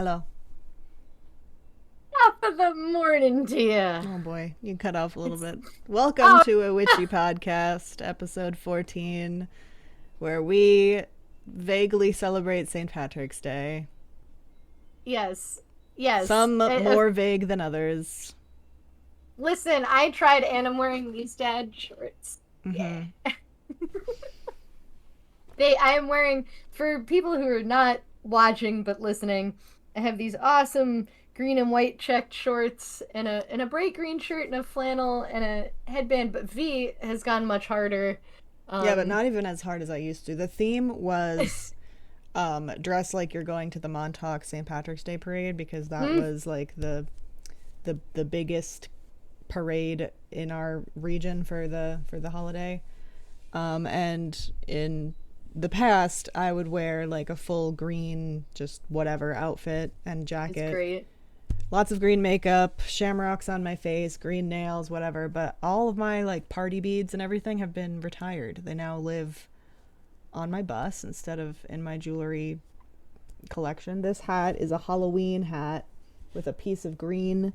Hello. Top of the morning to you. Oh boy, you cut off a little It's bit. Welcome oh to a Witchy podcast, episode 14, where we vaguely celebrate St. Patrick's Day. yes, yes. Some more vague than others. Listen, I tried, and I'm wearing these dad shorts. Yeah, Mm-hmm. I am wearing for people who are not watching but listening. I have these awesome green and white checked shorts and a bright green shirt and a flannel and a headband. But V has gone much harder. Yeah, but Um, not even as hard as I used to. The theme was dress like you're going to the Montauk St. Patrick's Day parade because that mm, was like the biggest parade in our region for the holiday. And in the past, I would wear like a full green, just whatever outfit and it's jacket. great. Lots of green makeup, shamrocks on my face, green nails, whatever. But all of my like party beads and everything have been retired. They now live on my bus instead of in my jewelry collection. This hat is a Halloween hat with a piece of green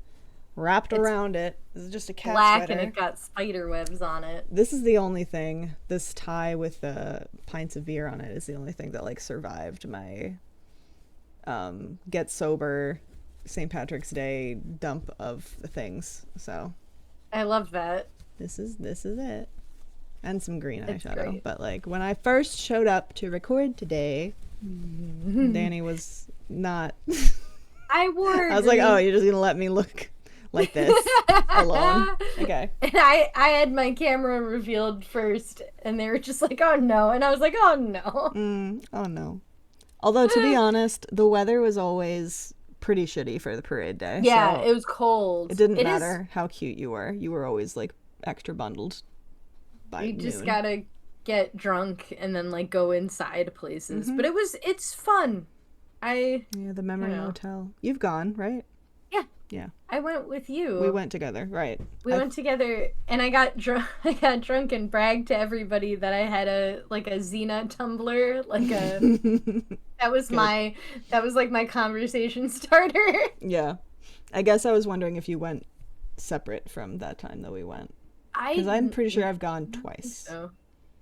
wrapped It's around it. This is just a cat black and sweater. it got spider webs on it. This is the only thing, this tie with the pints of beer on it is the only thing that like survived my get sober St. Patrick's Day dump of the things. So I love that. this is it. And some green It's eyeshadow. great. But like when I first showed up to record today, Dani was not I wore I was like, green. oh, you're just gonna let me look like this alone. Okay. And I had my camera revealed first, and they were just like, "Oh no," and I was like, "Oh no." Oh no. Although to be honest, the weather was always pretty shitty for the parade day. Yeah, So it was cold. it didn't It is. matter how cute you were. You were always like extra bundled by You just noon. gotta get drunk and then like go inside places. Mm-hmm. But it's fun. I Yeah, the you Memory know Motel. You've gone, right? yeah. Yeah. I went with We you. went together, right. We went together, and I got drunk. I got drunk and bragged to everybody that I had a Xena tumbler, like a that was Good. my that was like my conversation starter. Yeah. I guess I was wondering if you went separate from that time that we went. Because I'm pretty sure I've gone twice. So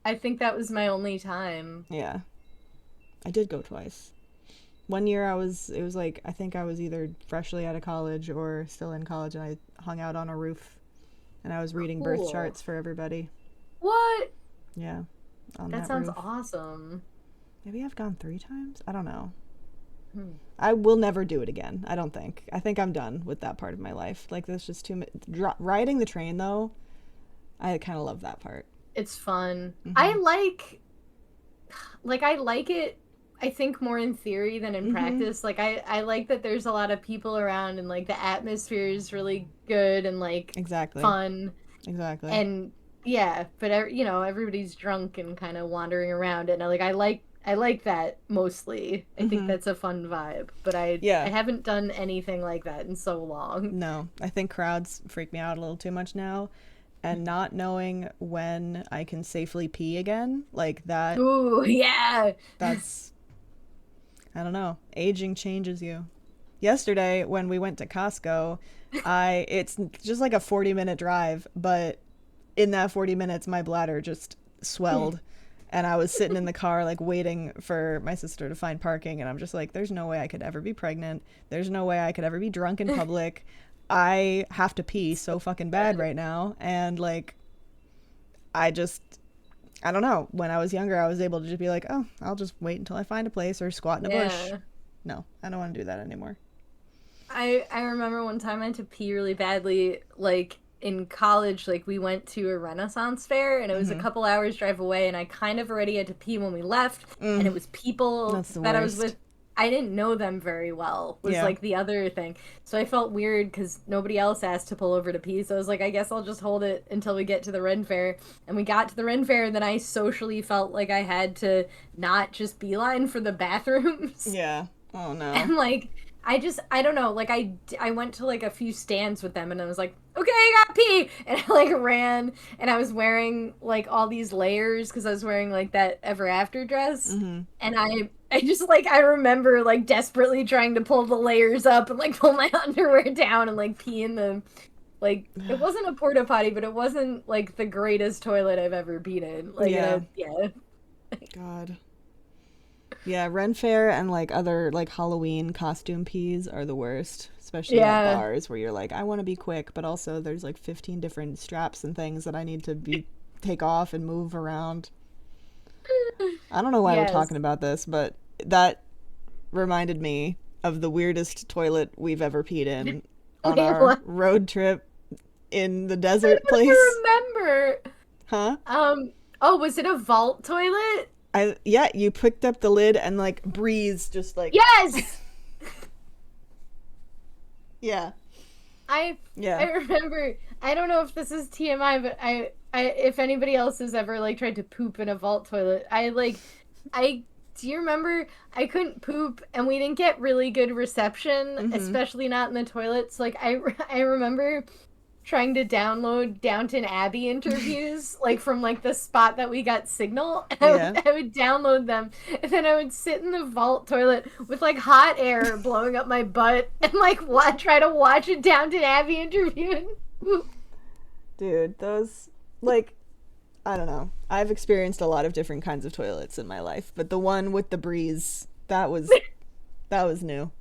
I think that was my only time. Yeah. I did go twice. One year it was like, I think I was either freshly out of college or still in college, and I hung out on a roof and I was reading birth Cool. charts for everybody. What? Yeah. On That that sounds roof. awesome. Maybe I've gone 3 times? I don't know. Hmm. I will never do it again. I don't think. I think I'm done with that part of my life. Like, there's just too much. Riding the train, though, I kind of love that part. It's fun. I Mm-hmm. like it. I think more in theory than in Mm-hmm. practice. Like I like that there's a lot of people around and like the atmosphere is really good and like Exactly. fun Exactly. and yeah, but everybody's drunk and kind of wandering around and I like that mostly. I think Mm-hmm. that's a fun vibe, but I Yeah. haven't done anything like that in so long. No, I think crowds freak me out a little too much now. And not knowing when I can safely pee again, like that, Ooh, yeah. that's, I don't know, aging changes you. Yesterday, when we went to Costco, it's just like a 40-minute drive, but in that 40 minutes, my bladder just swelled. And I was sitting in the car, like, waiting for my sister to find parking. And I'm just like, there's no way I could ever be pregnant. There's no way I could ever be drunk in public. I have to pee so fucking bad right now. And, like, I just, I don't know. When I was younger, I was able to just be like, oh, I'll just wait until I find a place or squat in a bush. Yeah. No, I don't want to do that anymore. I remember one time I had to pee really badly, like in college, like we went to a Renaissance fair and it was a Mm-hmm. couple hours drive away and I kind of already had to pee when we left and it was people That's the that I was worst. with. I didn't know them very well was Yeah. like the other thing. So I felt weird because nobody else asked to pull over to pee. So I was like, I guess I'll just hold it until we get to the Ren Fair. And we got to the Ren Fair and then I socially felt like I had to not just beeline for the bathrooms. Yeah. Oh, no. And like I don't know, like I went to like a few stands with them and I was like, okay, I got pee, and I like ran and I was wearing like all these layers because I was wearing like that ever after dress, Mm-hmm. and I I just like I remember like desperately trying to pull the layers up and like pull my underwear down and like pee in the like it wasn't a porta potty, but it wasn't like the greatest toilet I've ever peed in. Like Yeah. yeah. God. Yeah, Ren Fair and like other like Halloween costume peas are the worst, especially at Yeah. bars where you're like, I want to be quick, but also there's like 15 different straps and things that I need to be take off and move around. I don't know why we're Yes. talking about this, but that reminded me of the weirdest toilet we've ever peed in on Wait, our what? road trip in the I desert place. don't remember. Huh? Oh, was it a vault toilet? Yeah, you picked up the lid and like breeze just like Yes. yeah. I Yeah. I remember. I don't know if this is TMI, but I if anybody else has ever like tried to poop in a vault toilet, I do you remember I couldn't poop and we didn't get really good reception, Mhm. especially not in the toilets. Like I remember trying to download Downton Abbey interviews, like from like the spot that we got signal. And Yeah. I would download them, and then I would sit in the vault toilet with like hot air blowing up my butt, and like try to watch a Downton Abbey interview. Dude, those like I don't know. I've experienced a lot of different kinds of toilets in my life, but the one with the breeze, that was new.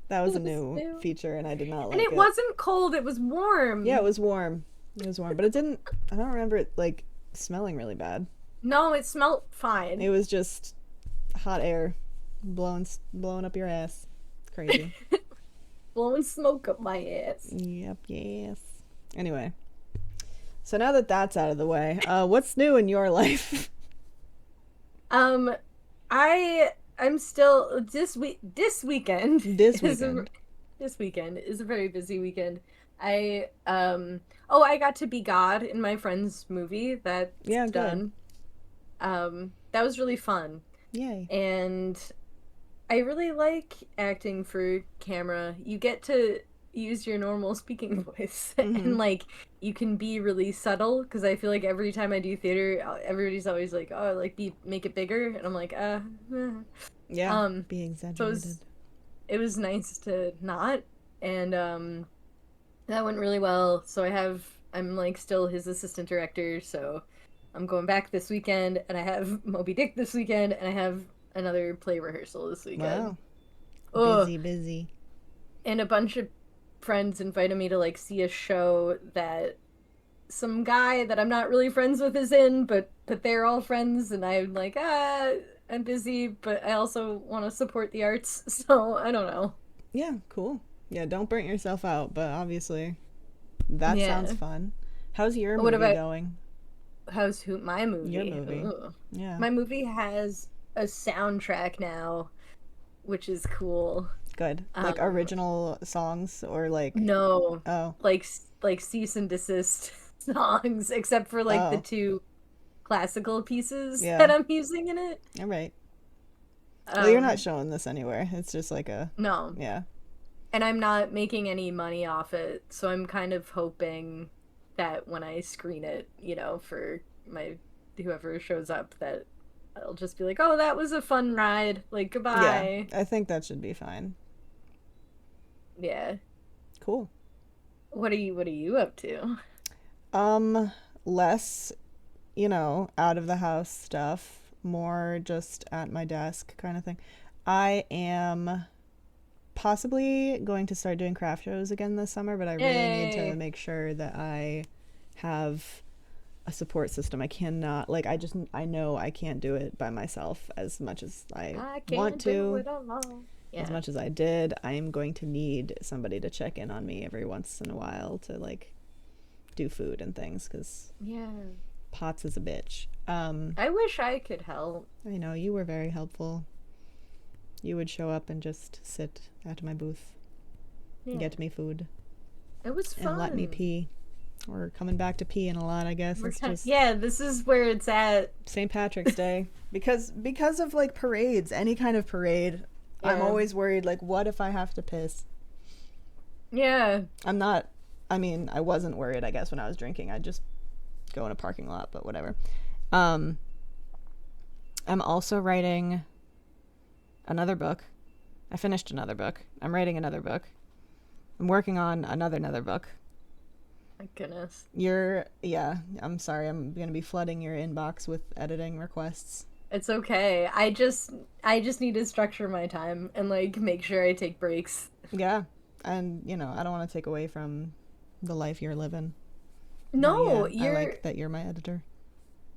That was a new feature and I did not And like it it. wasn't cold; it was warm. Yeah, it was warm. It was warm, but it didn't I don't remember it like smelling really bad. No, it smelled It fine. was just hot air blowing up your ass. Crazy. Blowing smoke up my ass. Yep, yes. Anyway, so now that that's out of the way, what's new in your life? Um, I'm still this weekend This is a weekend. this weekend is a very busy weekend. I oh, I got to be God in my friend's movie. That's Yeah, good. done. That was really fun. Yay. And I really like acting for camera. You get to use your normal speaking voice Mm-hmm. and like you can be really subtle because I feel like every time I do theater, everybody's always like, "Oh, like be make it bigger." And I'm like, eh. Yeah, Um be so exaggerated. it was nice to not and that went really well. So I'm like still his assistant director, so I'm going back this weekend and I have Moby Dick this weekend and I have another play rehearsal this weekend. Wow. Oh, Busy, busy. and a bunch of friends invited me to like see a show that some guy that I'm not really friends with is in, but they're all friends and I'm like, I'm busy, but I also want to support the arts, so I don't know. Yeah, cool. Yeah, don't burn yourself out, but obviously that sounds Yeah. fun. How's your What movie about going? my Your movie? movie. Ugh. Yeah, My movie has a soundtrack now, which is cool. good. Like Um, original songs or like, no, oh, like cease and desist songs, except for like the oh, two classical pieces yeah. that I'm using in it. All right. Well, you're not Um, showing this anywhere. It's just like a, no, yeah. and I'm not making any money off it, so I'm kind of hoping that when I screen it, for my whoever shows up, that I'll just be like, "Oh, that was a fun ride. Like, Yeah, goodbye." I think that should be fine. Yeah. Cool. What are you up to? Um, less, out of the house stuff, more just at my desk kind of thing. I am possibly going to start doing craft shows again this summer, but I really need to Yay. make sure that I have a support system. I cannot, like, I know I can't do it by myself as much as I I want can't do to, it alone. as Yeah. much as I did. I am going to need somebody to check in on me every once in a while to, like, do food and things because Yeah. Potts is a bitch. I wish I could help. I know you were very helpful. You would show up and just sit at my booth and Yeah. get me food It was and let me fun. pee. We're coming back to peeing a lot, I guess. It's just Yeah, this is where it's at. St. Patrick's Day because of like parades, any kind of parade. I'm Yeah. always worried like what if I have to piss? Yeah. I'm not I mean, I wasn't worried, I guess, when I was drinking. I'd just go in a parking lot, but whatever. Um I'm also writing another book. I finished another book. I'm writing another book. I'm working on another book. My goodness. I'm sorry. I'm going to be flooding your inbox with editing requests. It's okay. I just need to structure my time and like make sure I take breaks. Yeah. And, I don't want to take away from the life you're living. No, I like that you're my editor.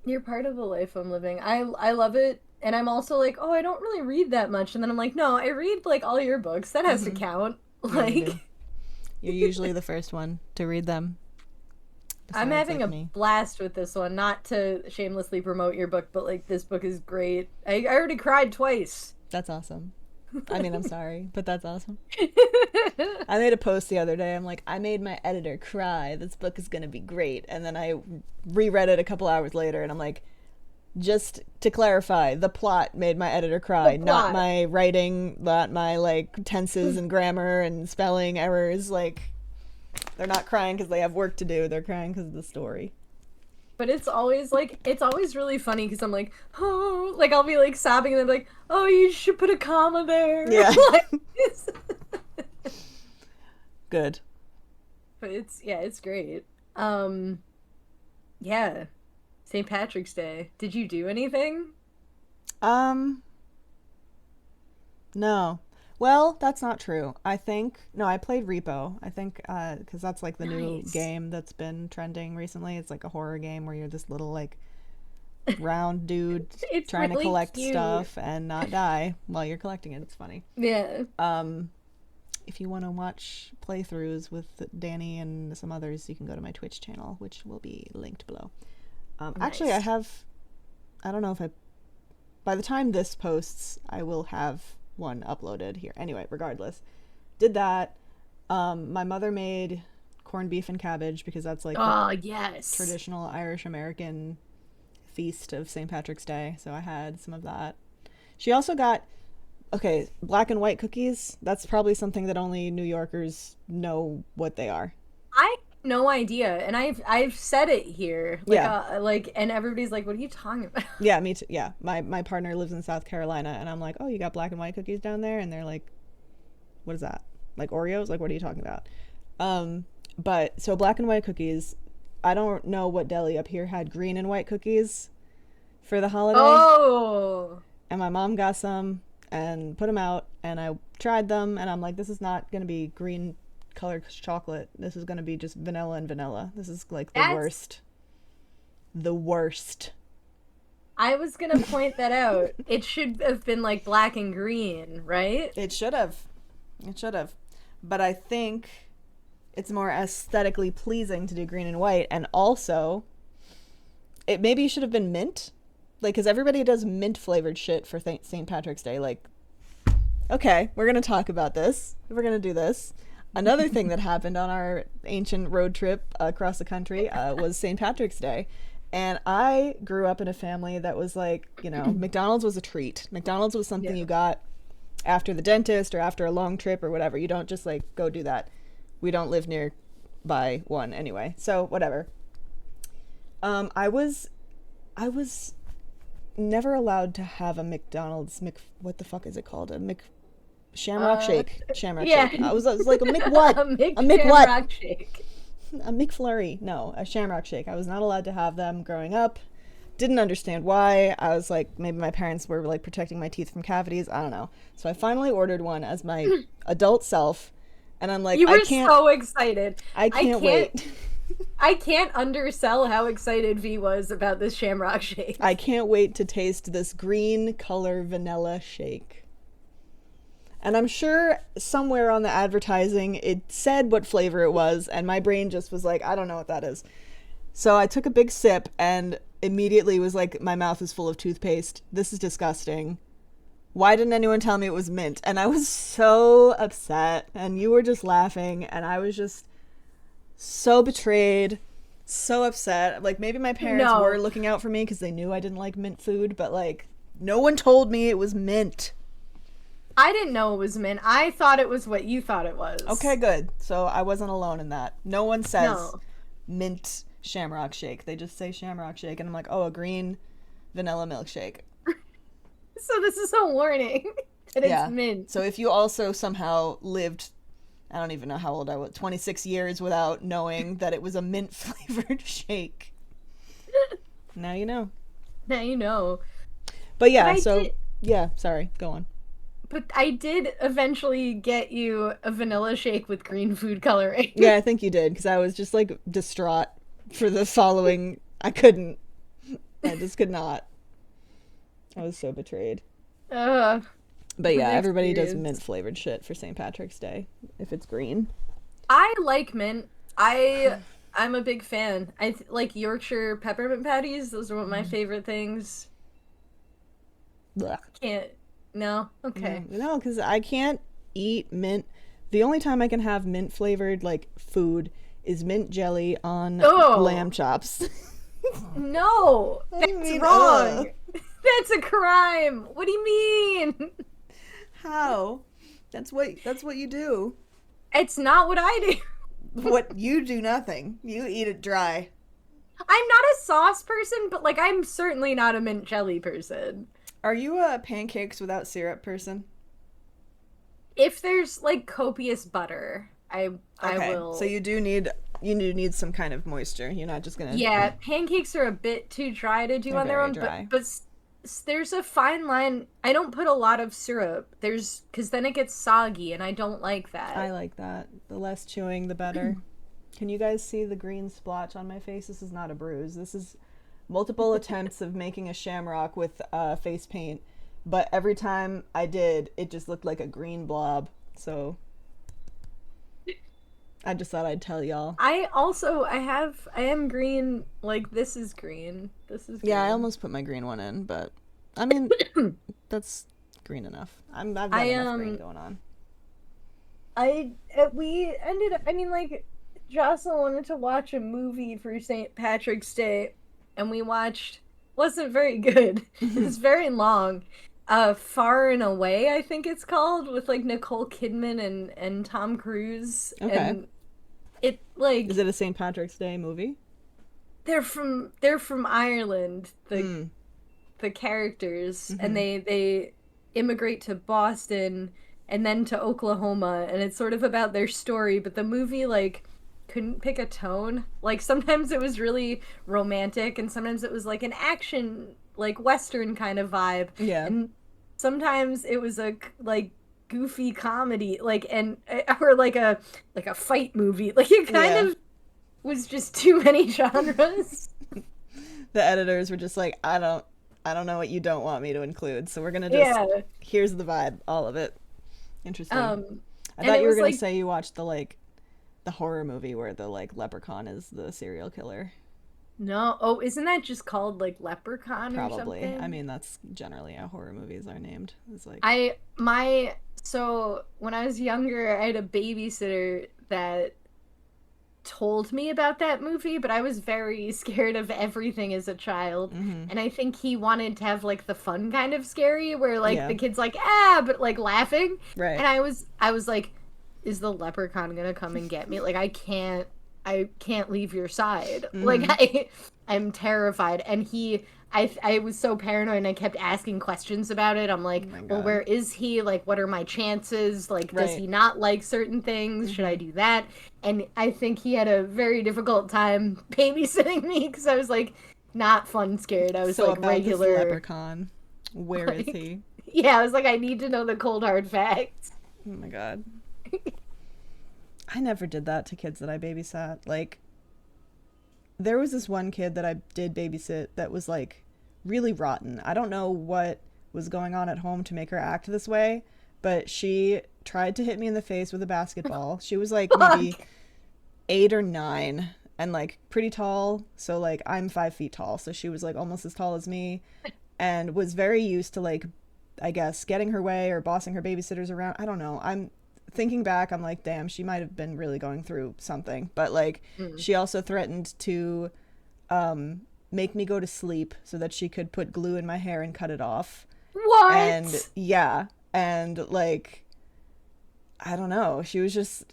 You're part of the life I'm living. I love it. And I'm also like, oh, I don't really read that much. And then I'm like, no, I read like all your books. That has to count. Like, you're usually the first one to read them. I'm having a blast with this one. Not to shamelessly promote your book, but like this book is great. I already cried twice. That's awesome. I mean, I'm sorry, but that's awesome. I made a post the other day. I'm like, I made my editor cry. This book is going to be great. And then I reread it a couple hours later, and I'm like, just to clarify, the plot made my editor cry, not my writing, not my, like, tenses and grammar and spelling errors. Like, they're not crying because they have work to do. They're crying because of the story. But it's always really funny because I'm like, oh, like I'll be like sobbing and then like, oh, you should put a comma there. Yeah. Good. But it's great. Yeah. St. Patrick's Day. Did you do anything? No. Well, that's not true. I played Repo. I think, because that's like the new game that's been trending recently. It's like a horror game where you're this little like round dude trying to collect stuff and not die while you're collecting it. It's funny. Yeah. If you want to watch playthroughs with Dani and some others, you can go to my Twitch channel, which will be linked below. Actually, I don't know if by the time this posts, I will have one uploaded here. Anyway, regardless, did that. My mother made corned beef and cabbage because that's like traditional Irish American feast of St. Patrick's Day. So I had some of that. She also got black and white cookies. That's probably something that only New Yorkers know what they are. I have no idea, and I've said it here. And everybody's like, "What are you talking about?" Yeah, me too. Yeah, my partner lives in South Carolina, and I'm like, "Oh, you got black and white cookies down there?" And they're like, "What is that? Like Oreos? Like what are you talking about?" But so black and white cookies. I don't know what deli up here had green and white cookies for the holiday. Oh. And my mom got some and put them out, and I tried them, and I'm like, this is not gonna be green colored chocolate. This is gonna be just vanilla and vanilla. This is like worst. The worst. I was gonna point that out. It should have been like black and green, right? It should have. But I think it's more aesthetically pleasing to do green and white, and also it maybe should have been mint. Like, because everybody does mint flavored shit for St. Patrick's Day. Like, okay, we're gonna talk about this. We're gonna do this. Another thing that happened on our ancient road trip across the country was St. Patrick's Day. And I grew up in a family that was like, McDonald's was a treat. McDonald's was something you got after the dentist or after a long trip or whatever. You don't just like go do that. We don't live nearby one anyway. So whatever. I was never allowed to have a McDonald's what the fuck is it called? Shamrock Shake. Shamrock Shake. I was like a Mc what? a Mc what? Shamrock Shake. A McFlurry. No, a Shamrock Shake. I was not allowed to have them growing up. Didn't understand why. I was like, maybe my parents were like protecting my teeth from cavities. I don't know. So I finally ordered one as my adult self, and I'm like, you were so excited. I can't wait. I can't undersell how excited V was about this Shamrock Shake. I can't wait to taste this green color vanilla shake. And I'm sure somewhere on the advertising it said what flavor it was, and my brain just was like, I don't know what that is. So I took a big sip and immediately was like, my mouth is full of toothpaste. This is disgusting. Why didn't anyone tell me it was mint? And I was so upset, and you were just laughing, and I was just so betrayed, so upset. Like, maybe my parents were looking out for me because they knew I didn't like mint food, but like, no one told me it was mint. I didn't know it was mint. I thought it was what you thought it was. Okay, good. So I wasn't alone in that. No one says mint Shamrock Shake. They just say Shamrock Shake, and I'm like, oh, a green vanilla milkshake. So this is a warning. And it's Yeah. mint. So if you also somehow lived, I don't even know how old I was, 26 years without knowing that it was a mint flavored shake, now you know. Now you know. But But yeah, I so did yeah, sorry, go on. but I did eventually get you a vanilla shake with green food coloring. Yeah, I think you did because I was just like distraught for the following. I couldn't. I just could not. I was so betrayed. Uh, But the yeah, everybody does experience. mint flavored shit for St. Patrick's Day if it's green. I like mint. I'm a big fan. Like Yorkshire peppermint patties. Those are one of my favorite things. Blech. Can't. No. Okay. No, because I can't eat mint. The only time I can have mint flavored like food is mint jelly on lamb Oh chops. no, What do you that's mean, wrong. That's a crime. What do you mean? How? That's what you do. It's not what I do. What you do nothing. You eat it dry. I'm not a sauce person, but like I'm certainly not a mint jelly person. Are you a pancakes without syrup person? If there's like copious butter, I Okay, will. so you do need some kind of moisture. You're not just gonna. Yeah, pancakes are a bit too dry to do They're on their very own, dry. but there's a fine line. I don't put a lot of syrup. There's because then it gets soggy, and I don't like I that. like that. The less chewing, the better. Can you guys see the green splotch on my face? This is not a bruise. This is multiple attempts of making a shamrock with face paint, but every time I did, it just looked like a green blob. So I just thought I'd tell y'all. I am green. Like this is green. This is Yeah, I green. almost put my green one in, but I mean, that's green enough. I've got I enough green going on. we ended up. I mean, like Jocelyn wanted to watch a movie for St. Patrick's Day, and we watched. Wasn't very good. It was very long. Far and Away, I think it's called, with like Nicole Kidman and Tom Cruise, Okay. and it like Is it a St. Patrick's Day movie? they're from Ireland, Mm. the characters, and Mm-hmm. they immigrate to Boston and then to Oklahoma, and it's sort of about their story, but the movie like couldn't pick a tone. Like sometimes it was really romantic and sometimes it was like an action like western kind of vibe. Yeah. And sometimes it was a like goofy comedy like and or like a fight movie. Like it kind Yeah. of was just too many genres. The editors were just like, I don't know what you don't want me to include, so we're gonna just Yeah. here's the vibe, all of it. Interesting. I And thought it you were was gonna like say you watched the horror movie where the like leprechaun is the serial killer. no, oh, isn't that just called like Leprechaun or Probably. I something? mean, that's generally how horror movies are named. It's like, I my so when I was younger, I had a babysitter that told me about that movie, but I was very scared of everything as a child. mm-hmm. And I think he wanted to have like the fun kind of scary where like Yeah, the kid's like, ah, but like laughing. right. And I was like, is the leprechaun gonna come and get me? Like I can't leave your side. Like Mm-hmm. I'm terrified. And I was so paranoid and I kept asking questions about it. I'm Oh like, my well, god. where is he? Like, what are my chances? Like, does Right. he not like certain things? Should I Mm-hmm. do that? And I think he had a very difficult time babysitting me because I was like not fun scared. I was So like about this regular. leprechaun, where is Like, he? yeah, I was like, I need to know the cold hard facts. Oh my god. I never did that to kids that I babysat. Like, there was this one kid that I did babysit that was like really rotten. I don't know what was going on at home to make her act this way, but she tried to hit me in the face with a basketball. She was like maybe Fuck. 8 or 9 and like pretty tall. So like I'm 5 feet tall. So she was like almost as tall as me and was very used to like, I guess, getting her way or bossing her babysitters around. I don't know. I'm thinking back, I'm like, damn, she might have been really going through something. But like, Mm. she also threatened to make me go to sleep so that she could put glue in my hair and cut it off. And What? yeah, and like, I don't know. She was just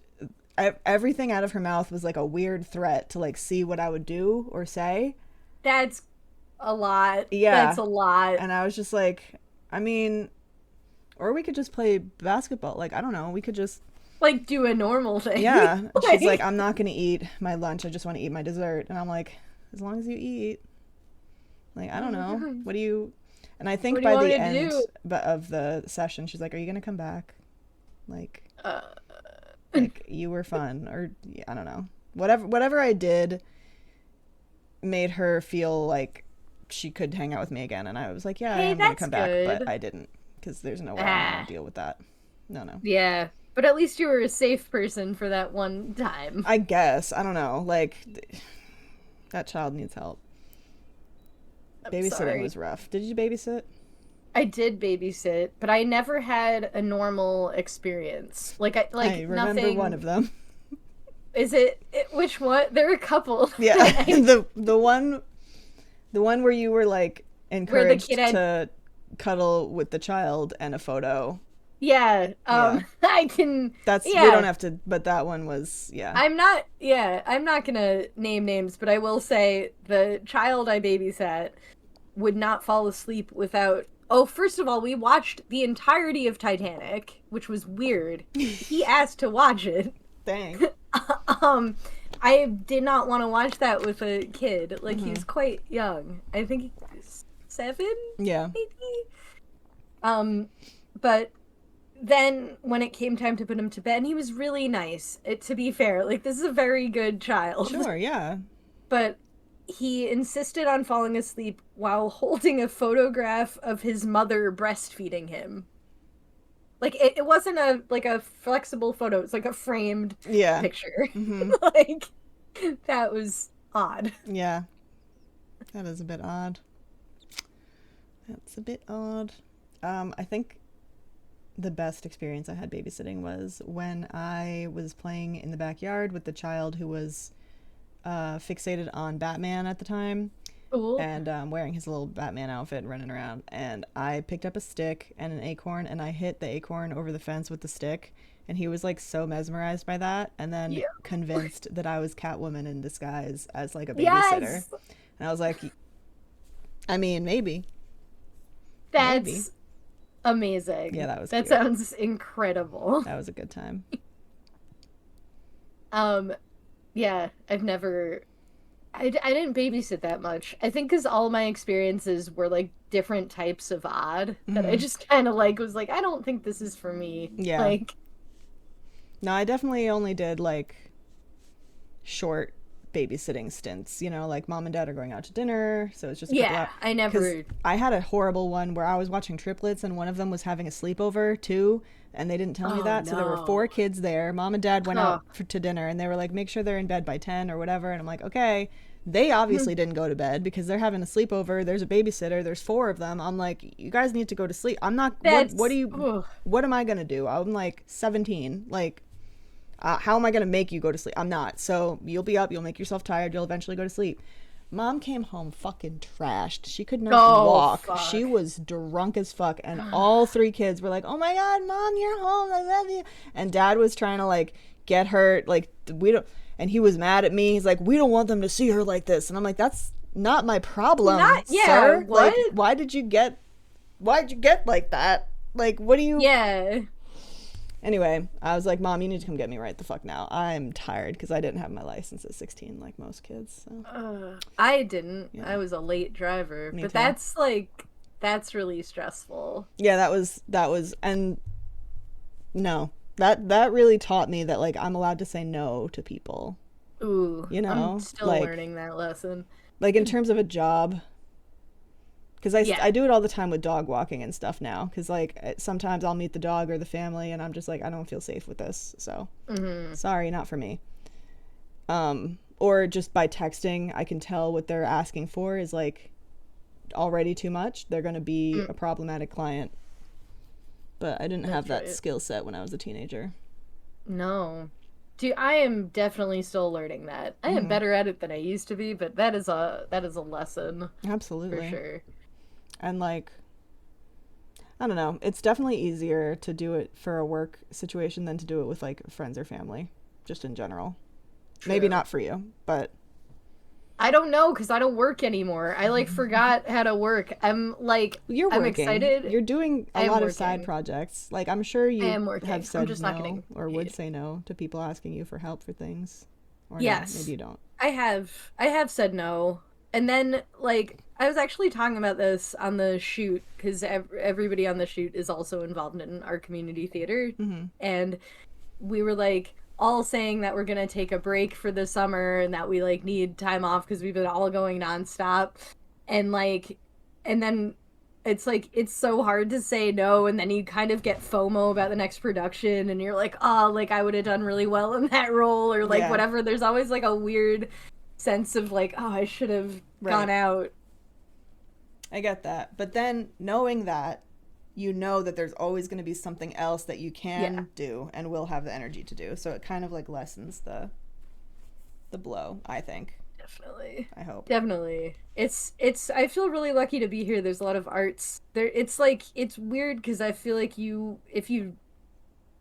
everything out of her mouth was like a weird threat to like see what I would do or say. That's a lot. That's Yeah, a lot. and I was just like, I mean, Or we could just play basketball. Like, I don't know. We could just... Like, do a normal thing. Yeah. She's like, I'm not going to eat my lunch. I just want to eat my dessert. And I'm like, as long as you eat. Like, I don't know. What do you... And I think by the end of the session, she's like, are you going to come back? Like, you were fun. Or, I don't know. Whatever I did made her feel like she could hang out with me again. And I was like, yeah, I'm going to come back. But I didn't. Because there's no way I'm going to deal with that. No. Yeah. But at least you were a safe person for that one time. I guess. I don't know. Like, that child needs help. Babysitting was rough. Did you babysit? I did babysit, but I never had a normal experience. I remember nothing... one of them. Is it which one? There are a couple. Yeah, the one where you were like encouraged to cuddle with the child and a photo. Yeah. I can. That's we don't have to. But that one was I'm not gonna name names, but I will say the child I babysat would not fall asleep without. Oh, first of all, we watched the entirety of Titanic, which was weird. He asked to watch it. Dang. I did not want to watch that with a kid. Like, he's quite young. I think he's 7? Yeah. Maybe? But then when it came time to put him to bed, and he was really nice, to be fair. Like, this is a very good child. Sure, yeah. But he insisted on falling asleep while holding a photograph of his mother breastfeeding him. Like, it wasn't a flexible photo. It's like a framed picture. Mm-hmm. Like, that was odd. Yeah. That is a bit odd. That's a bit odd. I think the best experience I had babysitting was when I was playing in the backyard with the child who was fixated on Batman at the time. Ooh. And wearing his little Batman outfit, running around. And I picked up a stick and an acorn, and I hit the acorn over the fence with the stick. And he was, like, so mesmerized by that, and then convinced that I was Catwoman in disguise as, like, a babysitter. Yes! And I was like, I mean, maybe. That's amazing. Yeah, that was That cute. sounds incredible. That was a good time. Yeah, I've never... I didn't babysit that much. I think because all my experiences were, like, different types of odd that I just kind of, like, was like, I don't think this is for me. Yeah. Like... No, I definitely only did, like, short babysitting stints. You know, like, mom and dad are going out to dinner, so it's just a couple hours. I never... I had a horrible one where I was watching Triplets, and one of them was having a sleepover, too, and they didn't tell me that. No. So there were 4 kids there. Mom and dad went out to dinner, and they were like, make sure they're in bed by 10 or whatever. And I'm like, okay. They obviously didn't go to bed because they're having a sleepover. There's a babysitter. There's 4 of them. I'm like, you guys need to go to sleep. I'm not. What am I gonna do? I'm like 17. Like, how am I gonna make you go to sleep? I'm not. So you'll be up. You'll make yourself tired. You'll eventually go to sleep. Mom came home fucking trashed. She could not walk. Fuck. She was drunk as fuck. And all 3 kids were like, oh my God, Mom, you're home. I love you. And Dad was trying to, like, get her, like, we don't. And he was mad at me. He's like, we don't want them to see her like this. And I'm like, that's not my problem, sir. What? Like, why'd you get like that? Like, what do you... Yeah. Anyway, I was like, Mom, you need to come get me right the fuck now. I'm tired because I didn't have my license at 16 like most kids. So. I didn't. Yeah. I was a late driver. Me but too. That's, like, that's really stressful. Yeah, that was, and no. That really taught me that, like, I'm allowed to say no to people. Ooh. You know? I'm still learning that lesson. Like, in terms of a job. Because I do it all the time with dog walking and stuff now. Because, like, sometimes I'll meet the dog or the family, and I'm just like, I don't feel safe with this. So, sorry, not for me. Or just by texting, I can tell what they're asking for is, like, already too much. They're going to be a problematic client. But I didn't have that skill set when I was a teenager. No. Dude, I am definitely still learning that. I am better at it than I used to be, but that is a lesson. Absolutely. For sure. And, like, I don't know. It's definitely easier to do it for a work situation than to do it with, like, friends or family. Just in general. True. Maybe not for you, but... I don't know because I don't work anymore. I like forgot how to work. You're I'm working. excited. You're doing I a am lot of side working. projects. Like, I'm sure I you am have working. I'm said just not no getting or would paid. say no to people asking you for help for things. Or no, maybe Yes, you don't. I have said no. And then like I was actually talking about this on the shoot because everybody on the shoot is also involved in our community theater, Mm-hmm. and we were like all saying that we're gonna take a break for the summer and that we like need time off because we've been all going nonstop, and like, and then it's like it's so hard to say no, and then you kind of get FOMO about the next production, and you're like, oh, like I would have done really well in that role, or like Yeah, whatever. There's always like a weird sense of like, oh, I should have gone right. out. I get that. But then knowing that, you know that there's always going to be something else that you Yeah, can do and will have the energy to do. So it kind of like lessens the blow, I think. definitely. I hope. Definitely. It's I feel really lucky to be here. There's a lot of arts. There it's like it's weird because I feel like you if you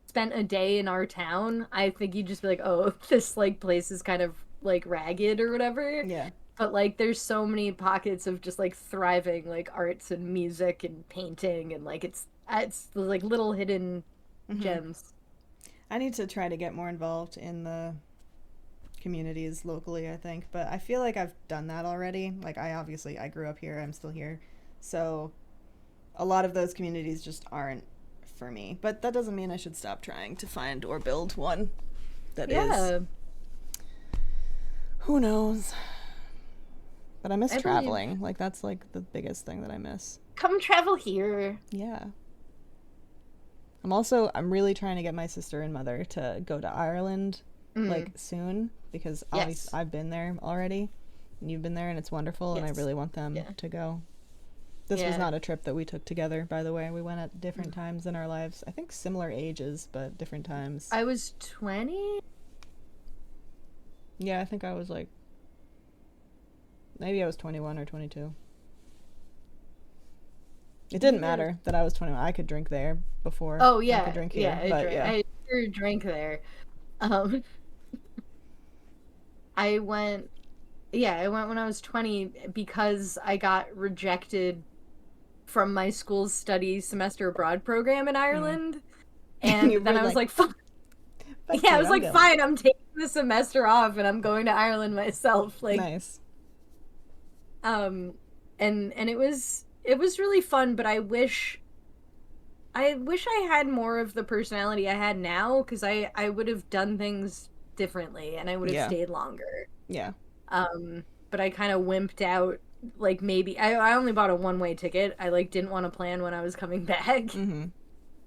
spent a day in our town, I think you'd just be like, "Oh, this like place is kind of like ragged or whatever." Yeah. But like there's so many pockets of just like thriving like arts and music and painting, and like it's like little hidden Mm-hmm. gems. I need to try to get more involved in the communities locally, I think. But I feel like I've done that already. Like, I grew up here, I'm still here. So a lot of those communities just aren't for me. But that doesn't mean I should stop trying to find or build one that is. Yeah, Who knows? But I miss I believe. traveling. Like, that's like the biggest thing that I miss. Come travel here. Yeah. I'm really trying to get my sister and mother to go to Ireland like Mm, soon because obviously yes. I've been there already and you've been there and it's wonderful and I Yes. really want them Yeah. to go. This was Yeah. not a trip that we took together, by the way. We went at different times in our lives. I think similar ages, but different times. I was 20. Yeah, I think I was like maybe I was 21 or 22. It didn't Yeah. matter that I was 21. I could drink there before Oh I could yeah, drink yeah. here, but yeah. I sure drank there. Um, I went. Yeah, I went when I was 20 because I got rejected from my school's study semester abroad program in Mm. Ireland, And and you then were I was like, like, "Fine." fuck Yeah, I you, was I'm like, going. "Fine, I'm taking the semester off and I'm going to Ireland myself." Like, Nice. um, and it was really fun, but I wish I had more of the personality I had now because I would have done things differently and I would have Yeah. stayed longer. Yeah. But I kind of wimped out. Like maybe I only bought a one-way ticket. I like didn't want to plan when I was coming back, Mhm.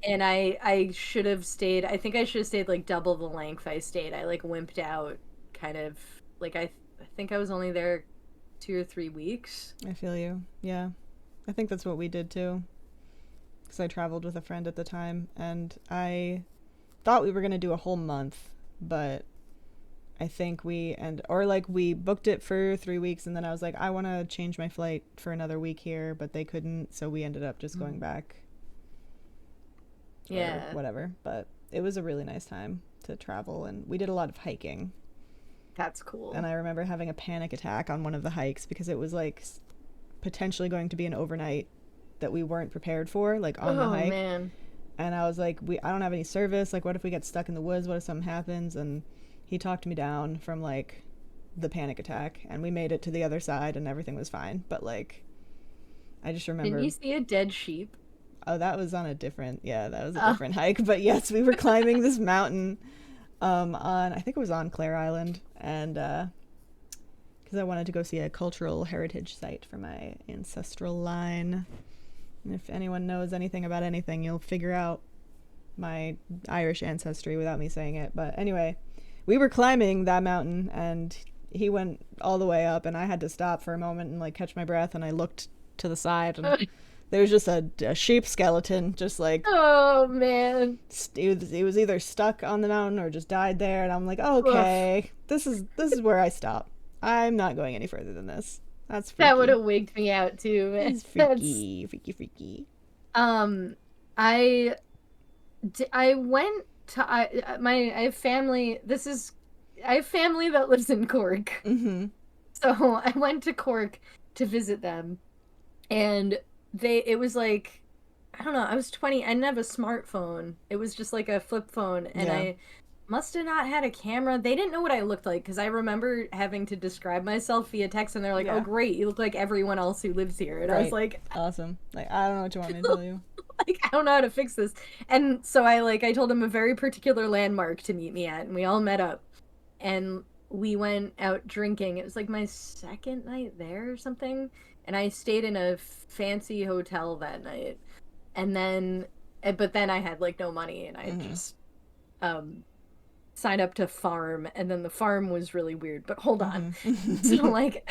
and I should have stayed. I think I should have stayed like double the length I stayed. I like wimped out, kind of like I think I was only there 2 or 3 weeks. I feel you. Yeah. I think that's what we did too. Because I traveled with a friend at the time and I thought we were going to do a whole month, but I think we booked it for 3 weeks and then I was like, I want to change my flight for another week here, but they couldn't. So we ended up just going back or Yeah, whatever. But it was a really nice time to travel and we did a lot of hiking. that's And cool. I remember having a panic attack on one of the hikes because it was like potentially going to be an overnight that we weren't prepared for, like on the Oh hike. man. And I was like, I don't have any service. Like, what if we get stuck in the woods? What if something happens? And he talked me down from like the panic attack, and we made it to the other side, and everything was fine. But like, I just Didn't remember, you see a dead sheep? oh, that was on a different, yeah, that was a Uh, different hike. But yes, we were climbing this mountain, on I think it was on Clare Island, and because I wanted to go see a cultural heritage site for my ancestral line. And if anyone knows anything about anything, you'll figure out my Irish ancestry without me saying it. But anyway, we were climbing that mountain and he went all the way up and I had to stop for a moment and like catch my breath and I looked to the side and there was just a sheep skeleton just like oh man. it was either stuck on the mountain or just died there and I'm like, Oof. okay, this is where I stop. I'm not going any further than this. That's That would freaky. have wigged me out too, man. It's That's freaky, freaky, freaky. um I I went to I have family. I have family that lives in Cork. Mm-hmm. So I went to Cork to visit them, and it was like, I don't know, I was 20. I didn't have a smartphone. It was just like a flip phone, and Yeah. I must have not had a camera. They didn't know what I looked like because I remember having to describe myself via text, and they're like, "Oh, Yeah. great, you look like everyone else who lives here." And I was Right. like, Awesome. Like, I don't know what you want me to tell you. like I don't know how to fix this. And so I told him a very particular landmark to meet me at, and we all met up, and we went out drinking. It was like my second night there or something, and I stayed in a fancy hotel that night. And then but then I had like no money, and I just um signed up to farm, and then the farm was really weird. But hold on. So like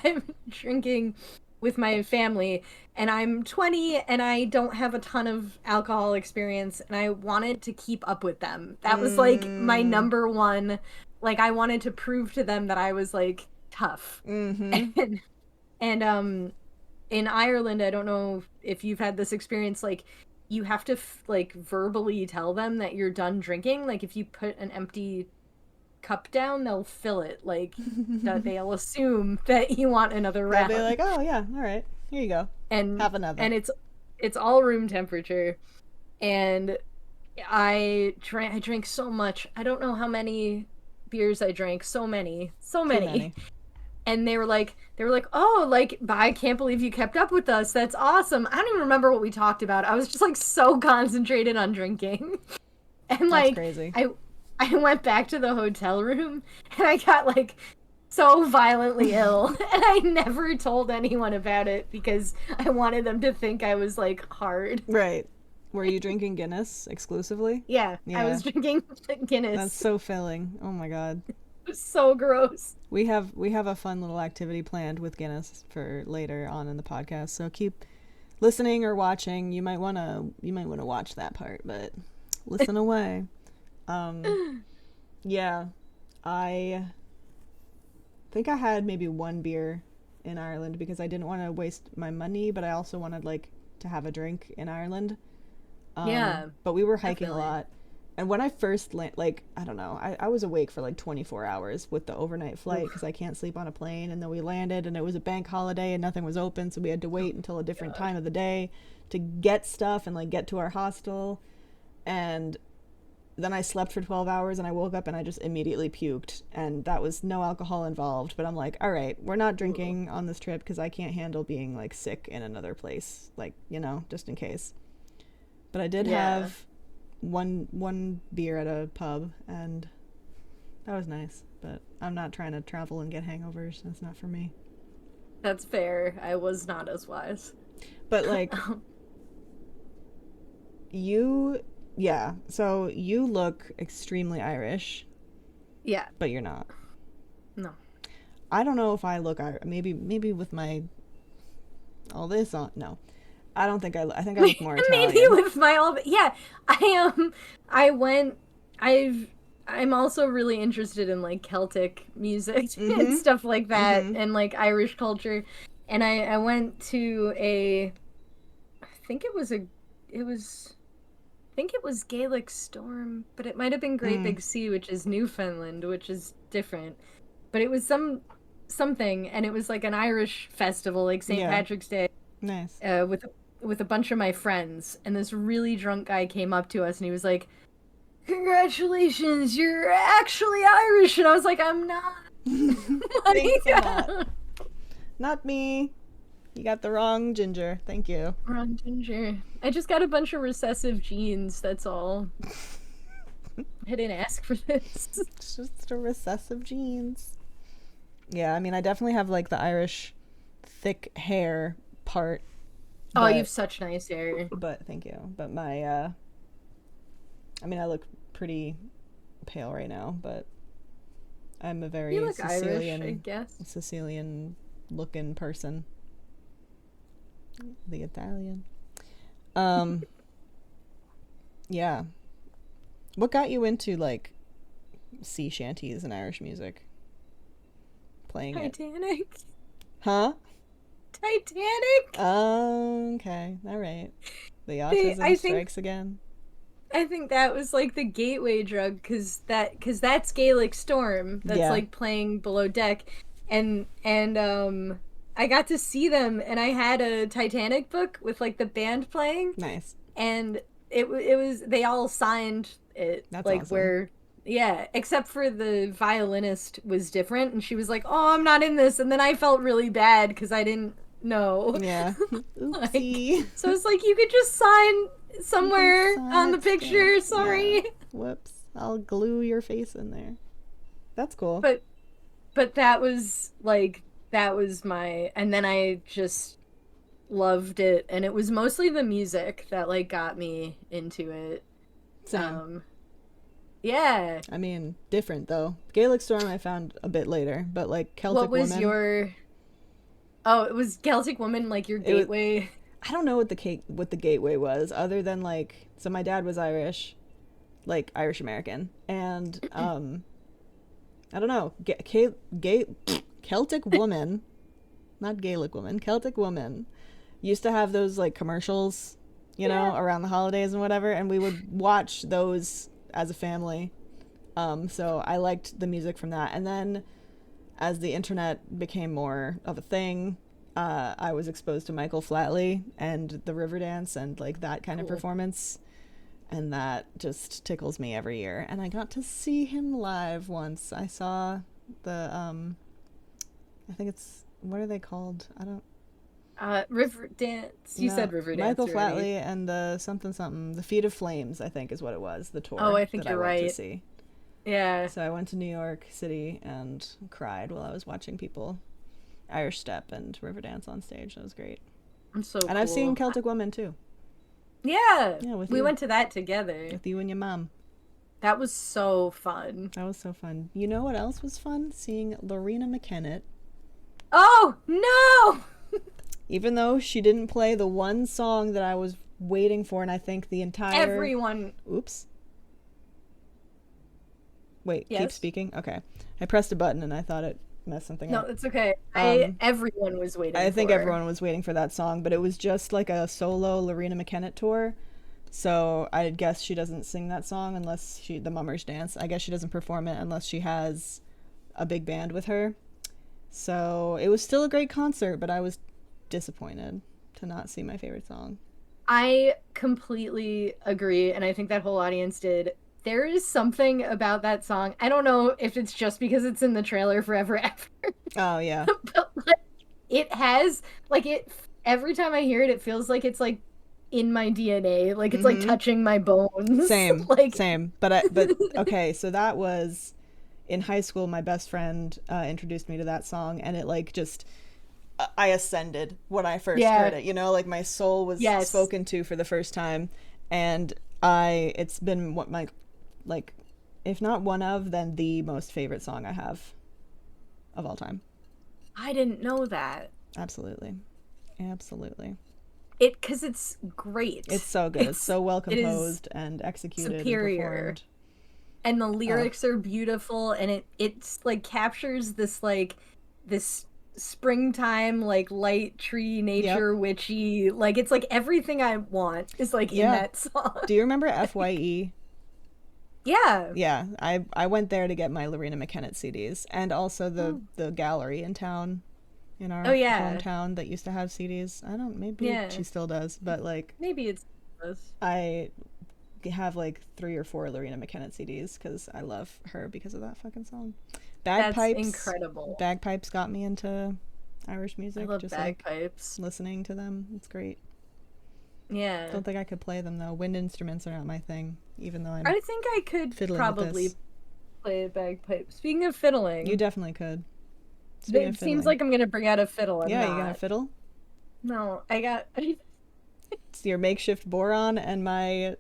I'm drinking with my family, and I'm 20, and I don't have a ton of alcohol experience, and I wanted to keep up with them. That was like my number one, like I wanted to prove to them that I was like tough. And in Ireland, I don't know if you've had this experience, like you have to like verbally tell them that you're done drinking. Like if you put an empty cup down, they'll fill it. Like that they'll assume that you want another They'll round. be like, oh yeah, all right, here you go. And Have another. and it's all room temperature. And I drank so much. I don't know how many beers I drank. So many. So Too many. many. And they were like, oh, like, I can't believe you kept up with us. That's awesome. I don't even remember what we talked about. I was just like so concentrated on drinking. And That's like crazy. I went back to the hotel room, and I got like so violently ill, and I never told anyone about it because I wanted them to think I was like hard. Right. Were you drinking Guinness exclusively? Yeah, I Yeah. was drinking Guinness. That's so filling. Oh my god. It was so gross. We have a fun little activity planned with Guinness for later on in the podcast. So keep listening or watching. You might wanna watch that part, but listen away. Yeah. I think I had maybe one beer in Ireland because I didn't want to waste my money, but I also wanted like to have a drink in Ireland. Yeah, But we were hiking definitely. a lot. And when I first like, I don't know, I was awake for like 24 hours with the overnight flight Oof. because I can't sleep on a plane. And then we landed and it was a bank holiday and nothing was open. So we had to wait until a different God. time of the day to get stuff and like get to our hostel. And then I slept for 12 hours and I woke up and I just immediately puked. And that was no alcohol involved. But I'm like, all right, we're not drinking on this trip because I can't handle being like sick in another place. Like, just in case. But I did Yeah. have one beer at a pub, and that was nice. But I'm not trying to travel and get hangovers. That's not for me. That's fair. I was not as wise. But like you, yeah. So you look extremely Irish, Yeah. but you're not. No. I don't know if I look Irish. Maybe with my all this on. No, I don't think I think I look more Italian. Maybe with my all, yeah. I went. I'm also really interested in like Celtic music and stuff like that, and like Irish culture. And I went to I think it was Gaelic Storm, but it might have been Great Big Sea, which is Newfoundland, which is different. But it was something, and it was like an Irish festival, like St. Yeah. Patrick's Day, Nice. with a bunch of my friends. And this really drunk guy came up to us, and he was like, "Congratulations, you're actually Irish." And I was like, "I'm not." Thanks a lot. Not me. You got the wrong ginger. Thank you. Wrong ginger. I just got a bunch of recessive genes, that's all. I didn't ask for this. It's just a recessive genes. Yeah, I mean, I definitely have like the Irish thick hair part. Oh, but- you have such nice hair. But thank you. But my, I mean, I look pretty pale right now, but I'm a very You look Sicilian, Irish, I guess. Sicilian looking person. The Italian. Yeah. What got you into like sea shanties and Irish music? Playing it. Titanic. Huh? Titanic. Okay. All right. The autism strikes again. I think that was like the gateway drug, because that's Gaelic Storm. That's Yeah. like playing below deck. and I got to see them, and I had a Titanic book with like the band playing, Nice. and it was they all signed it That's like awesome. where yeah, except for the violinist was different, and she was like, "Oh, I'm not in this," and then I felt really bad because I didn't know. Yeah. Like, Oopsie. so it's like you could just sign You can somewhere on the picture. Yeah. Sorry, Whoops. I'll glue your face in there. That's cool. but that was like that was my, and then I just loved it, and it was mostly the music that like got me into it. Same. Um, yeah. I mean, different though. Gaelic Storm I found a bit later, but like What Celtic was Woman. your? Oh, it was Celtic Woman like your It was. gateway. I don't know what the gateway was, other than like. So my dad was Irish, like Irish American, and I don't know. Celtic Woman, not Gaelic Woman. Celtic Woman used to have those like commercials, Yeah. around the holidays and whatever, and we would watch those as a family. So I liked the music from that, and then as the internet became more of a thing, I was exposed to Michael Flatley and the Riverdance and like that kind of Cool. performance, and that just tickles me every year. And I got to see him live once. I saw the I think it's, what are they called? I don't River Dance. You know. said River Dance Michael already. Flatley and the something something, the Feet of Flames, I think is what it was, the Oh, tour I think that I you're went to right. see. Yeah. So I went to New York City and cried while I was watching people Irish step and Riverdance on stage. That was great. I'm so And I've seen cool. Celtic Woman too. Yeah. Yeah, with We you. went to that together. With you and your mom. That was so fun. That was so fun. You know what else was fun? Seeing Lorena McKennett. Oh, no! Even though she didn't play the one song that I was waiting for, and I think the entire. Everyone. Oops. Wait, keep Yes. speaking? Okay. I pressed a button and I thought it messed something No, up. it's okay. Um, Everyone was waiting I think for. everyone was waiting for that song, but it was just like a solo Lorena McKennett tour. So I guess she doesn't sing that song unless the Mummers Dance. I guess she doesn't perform it unless she has a big band with her. So it was still a great concert, but I was disappointed to not see my favorite song. I completely agree, and I think that whole audience did. There is something about that song. I don't know if it's just because it's in the trailer Forever After, Oh yeah. but like, it has like it every time I hear it, it feels like it's like in my DNA, like it's like Mm-hmm. touching my bones. Same, Like same. But okay, so that was in high school. My best friend introduced me to that song, and it like just I ascended when I first yeah, heard it. Like my soul was yes. spoken to for the first time, and it's been what my like, if not one of, then the most favorite song I have of all time. I didn't know that. Absolutely, absolutely. It because it's It's great. so good. It's so well It is composed and executed and superior. performed. And the Uh, lyrics are beautiful, and it's like captures this like this springtime like light tree yep. nature witchy, like it's like everything I want is like in Yeah. that song. Do you remember FYE? Yeah. Yeah, I went there to get my Lorena McKennett CDs, and also Oh, the gallery in town, in oh our yeah. hometown, that used to have CDs. I don't, maybe Yeah, she still does, but like maybe it's this. I have like 3 or 4 Lorena McKennett CDs because I love her because of that fucking song. That's Bagpipes, incredible. bagpipes got me into Irish I music. love Just like bagpipes. listening to them, it's great. Yeah, Don't think I could play them though. Wind instruments are not my thing, even though I'm I think I could fiddling with probably this. play a bagpipe. Speaking of You fiddling, definitely could. Speaking of it seems fiddling. like I'm gonna bring out a fiddle. I'm Yeah, you gonna not. fiddle? No, I got. It's your makeshift boron and my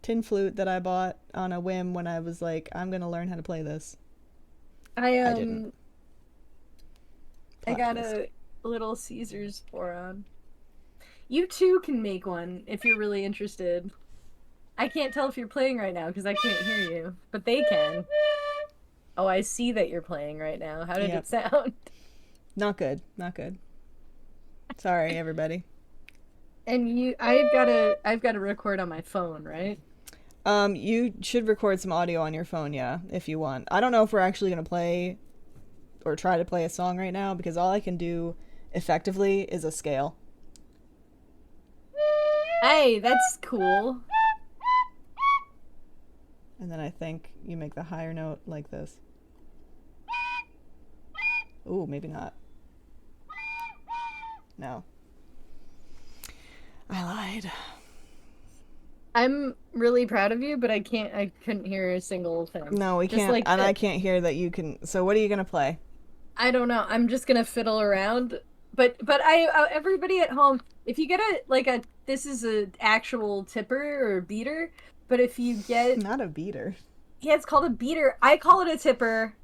tin flute that I bought on a whim when I was like, I'm gonna learn how to play this. I I didn't. I Plot got twist. a little Caesar's boron. You too can make one if you're really interested. I can't tell if you're playing right now because I can't hear you, but they can. Oh, I see that you're playing right now. How did Yep. it sound? Not good. Not good. Sorry, everybody. And I've got to record on my phone, right? You should record some audio on your phone, yeah, if you want. I don't know if we're actually gonna play or try to play a song right now because all I can do effectively is a scale. Hey, that's cool. And then I think you make the higher note like this. Ooh, maybe not. No. I lied. I'm really proud of you, but I couldn't hear a single thing. No, we Just can't. like And the- I can't hear that you can. So what are you going to play? I don't know. I'm just gonna fiddle around. But everybody at home, if you get this is a actual tipper or beater, but if you get Not a beater. yeah, it's called a beater. I call it a tipper,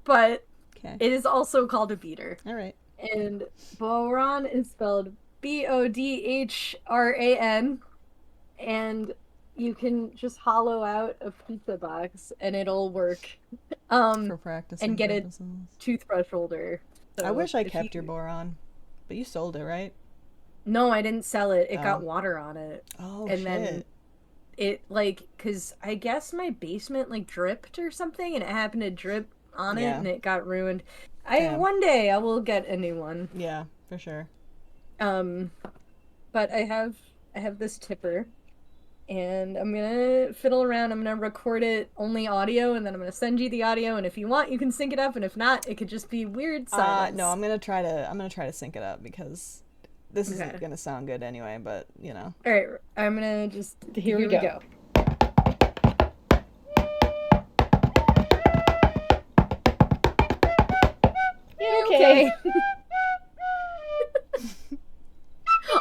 but Okay. it is also called a beater. All right. And bodhran is spelled Bodhran, and you can just hollow out a pizza box and it'll work. For practicing and get purposes. a toothbrush holder. So I wish I if kept your boron, but you sold it, right? No, I didn't sell it. It Oh. got water on it. Oh, And shit. then it because I guess my basement dripped or something, and it happened to drip on it, Yeah. and it got ruined. Damn. One day I will get a new one. Yeah, for sure. But I have this tipper, and I'm gonna fiddle around. I'm gonna record it only audio, and then I'm gonna send you the audio. And if you want, you can sync it up, and if not, it could just be weird silence. No, I'm gonna try to sync it up because this Okay. isn't gonna sound good anyway. But you know. All right, I'm gonna just here we go. Okay.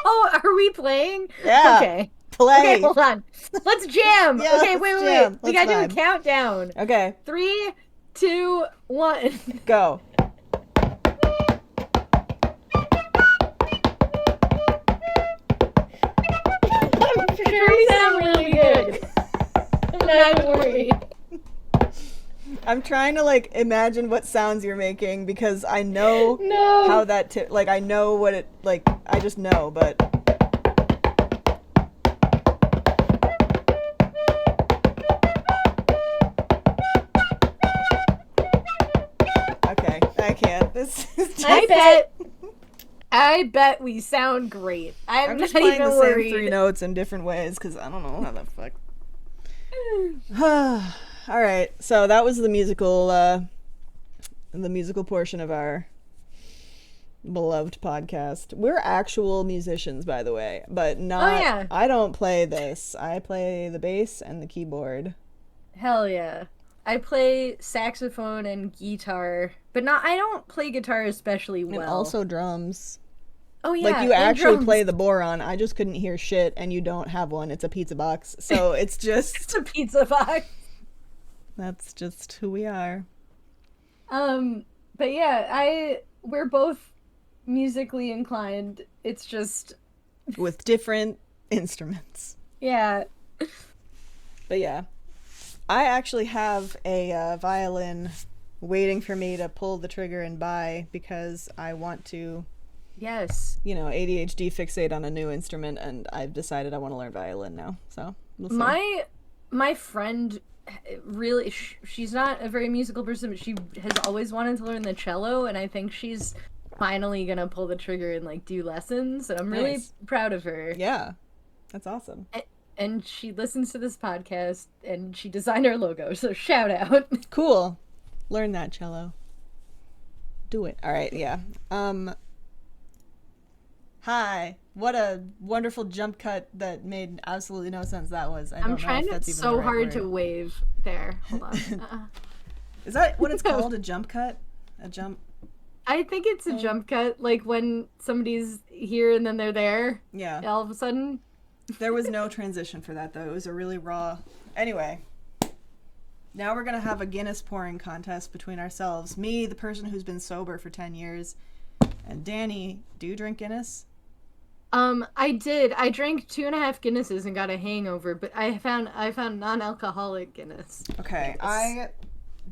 Oh, are we playing? Yeah. Okay. Play. Okay, hold on. Let's jam. Yeah, okay, let's wait. jam. We Let's gotta do vibe. a countdown. Okay, 3, 2, 1. go. I'm sure we sound really good. I'm not worried. I'm trying to imagine what sounds you're making because I know No. how that I know what it I just know, but okay, I can't. This is just, I bet we sound great. I'm just not playing even the worried. same 3 notes in different ways because I don't know how the fuck. All right, so that was the musical portion of our beloved podcast. We're actual musicians, by the way, but not. Oh, yeah. I don't play this. I play the bass and the keyboard. Hell yeah. I play saxophone and guitar, but I don't play guitar especially well. And also drums. Oh yeah. You and actually drums. play the boron. I just couldn't hear shit, and you don't have one. It's a pizza box, so it's just. It's a pizza box. That's just who we are. But yeah, we're both musically inclined. It's just With different instruments. yeah. But yeah. I actually have a violin waiting for me to pull the trigger and buy because I want to, Yes. ADHD fixate on a new instrument, and I've decided I want to learn violin now. So we'll see. My friend really she's not a very musical person, but she has always wanted to learn the cello, and I think she's finally gonna pull the trigger and do lessons, and I'm really Nice. proud of her. Yeah, that's awesome. And she listens to this podcast, and she designed our logo, so shout out. Cool. Learn that cello. Do it. All right. Yeah. Hi. What a wonderful jump cut that made absolutely no sense that was. I'm trying to so hard to wave there. Hold on. Is that what it's called? A jump cut? A jump? I think it's a jump cut, like when somebody's here and then they're there. Yeah. All of a sudden. There was no transition for that, though. It was a really raw... Anyway. Now we're going to have a Guinness pouring contest between ourselves. Me, the person who's been sober for 10 years, and Dani. Do you drink Guinness? I did. I drank 2.5 Guinnesses and got a hangover, but I found non-alcoholic Guinness. Okay, I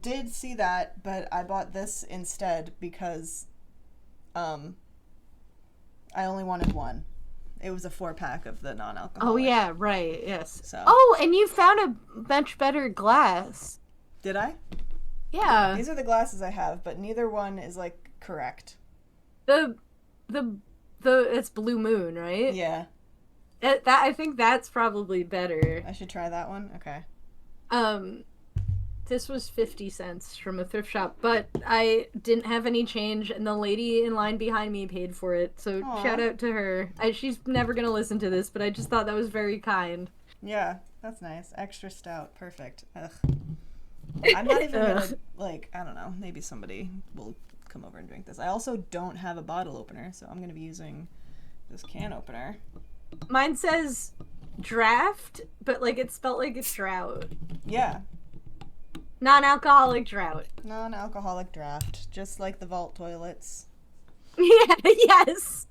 did see that, but I bought this instead because I only wanted one. It was a 4-pack of the non-alcoholic. Oh yeah, right. Yes. So. Oh, and you found a much better glass. Did I? Yeah. These are the glasses I have, but neither one is like correct. The the it's Blue Moon, right? Yeah. That I think that's probably better. I should try that one. Okay. Um, this was 50 cents from a thrift shop, but I didn't have any change, and the lady in line behind me paid for it. So Aw. shout out to her. She's never gonna listen to this, but I just thought that was very kind. Yeah, that's nice. Extra stout. Perfect. Ugh. I'm not even gonna, like, I don't know. Maybe somebody will come over and drink this. I also don't have a bottle opener, so I'm gonna be using this can opener. Mine says draft, but like it's spelled like a drought. Yeah. Non-alcoholic drought. Non-alcoholic draft. Just like the vault toilets. Yeah, yes.